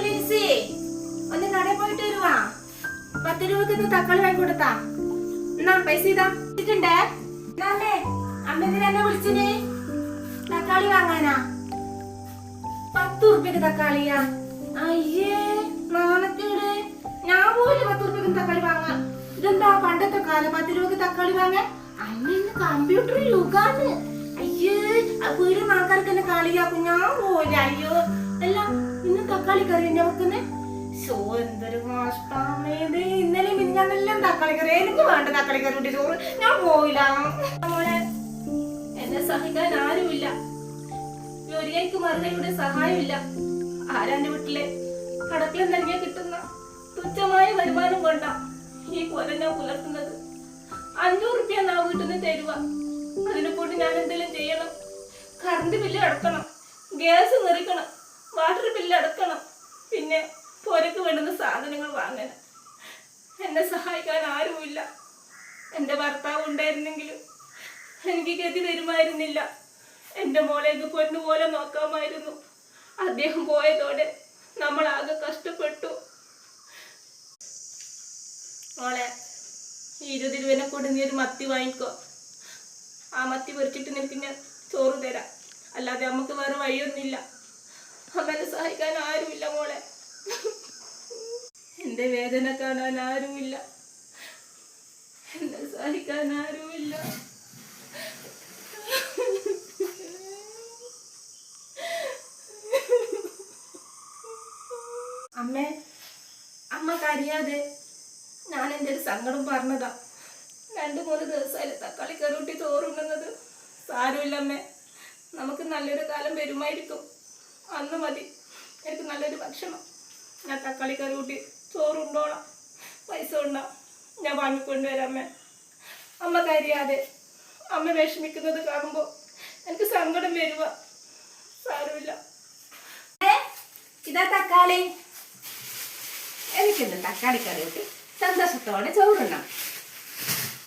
ലിൻസി ഒന്ന് കടയിൽ പോയിട്ട് വരുവാ. 10 രൂപക്ക് തക്കാളി വാങ്ങി കൊടുത്താ. എന്നാ പൈസ ഇതാ ഇട്ടിട്ടുണ്ടേ. എന്നാലേ അമ്മ എന്തിനാ വിളിച്ചിന്? തക്കാളി വാങ്ങാനാ. 10 രൂപക്ക് തക്കാളിയാ? അയ്യേ നാണക്കേട്. ഞാൻ പോലും 10 രൂപക്ക് തക്കാളി വാങ്ങാം. ഇതെന്താ പണ്ടത്തെ കാലം 10 രൂപക്ക് തക്കാളി വാങ്ങാൻ? അന്ന് കമ്പ്യൂട്ടർ യുഗാണ്. അയ്യേ വീടും ആൾക്കാർക്ക് തന്നെ കളിയാക്കും. ഞാൻ പോയില്ല. അയ്യോ അല്ല ഇന്ന് തക്കാളി കറി തന്നെ വെക്കുന്നേ. ഷോ എന്തൊരു കഷ്ടമേത്. ഇന്നലെ മിനിഞ്ഞാന്നെല്ലാം തക്കാളി കറി. എനിക്ക് വേണ്ട തക്കാളി കറി കൂട്ടി ചോറ്. ഞാൻ പോയില്ല. മോളെ എന്നെ സഹിക്കാൻ ആരുമില്ല. ജോലിക്ക് മറുകയുടെ സഹായമില്ല. ആരാന്റെ വീട്ടിലെ കടക്കിൽ നൽകിയ കിട്ടുന്ന തുച്ഛമായ വരുമാനം കൊണ്ടാ ഈ കൊല ഞാൻ പുലർത്തുന്നത്. 500 റുപ്യ നാ വീട്ടിൽ നിന്ന് തരുക. അതിനെ കൂടി ഞാൻ എന്തെങ്കിലും ചെയ്യണം. കറണ്ട് ബില്ല് അടക്കണം, ഗ്യാസ് നിറയ്ക്കണം, വാട്ടർ ബില്ല് അടക്കണം, പിന്നെ പുരക്ക് വേണ്ടുന്ന സാധനങ്ങൾ വാങ്ങണം. എന്നെ സഹായിക്കാൻ ആരുമില്ല. എൻ്റെ ഭർത്താവ് ഉണ്ടായിരുന്നെങ്കിലും എനിക്ക് ഗതി തരുമായിരുന്നില്ല. എൻ്റെ മോളേക്ക് പൊന്നുപോലെ നോക്കാമായിരുന്നു. അദ്ദേഹം പോയതോടെ നമ്മളാകെ കഷ്ടപ്പെട്ടു. മോളെ 20 രൂപനെ കൊണ്ട് നീ ഒരു മത്തി വാങ്ങിക്കോ. ആ മത്തി പൊരിച്ചിട്ട് നിനക്ക് ഞാൻ ചോറ് തരാം. അല്ലാതെ നമുക്ക് വേറെ വഴിയൊന്നുമില്ല. അമ്മനെ സഹായിക്കാൻ ആരുമില്ല മോളെ. എന്റെ വേദന കാണാൻ ആരുമില്ല. എന്നെ സഹായിക്കാൻ ആരുമില്ല. അമ്മേ അമ്മ കരയാതെ. ഞാൻ എൻ്റെ ഒരു സങ്കടം പറഞ്ഞതാ. 2-3 ദിവസമായാലും തക്കാളി കറി കൂട്ടി ചോറുണ്ടെന്നത്. സാരമില്ല അമ്മേ, നമുക്ക് നല്ലൊരു കാലം വരുമായിരിക്കും. അന്ന് മതി എനിക്ക് നല്ലൊരു ഭക്ഷണം. ഞാൻ തക്കാളി കറി കൂട്ടി ചോറുണ്ടോളാം. പൈസ ഉണ്ടാവും, ഞാൻ വാങ്ങിക്കൊണ്ടുവരാം അമ്മേ. അമ്മ കരയാതെ. അമ്മ വിഷമിക്കുന്നത് കാണുമ്പോൾ എനിക്ക് സങ്കടം വരുക. സാരമില്ല. ഇതാ തക്കാളി. എനിക്കിന്ന് തക്കാളി കറി കൂട്ടി സന്തോഷത്തോടെ ചോറുണ്ണാം.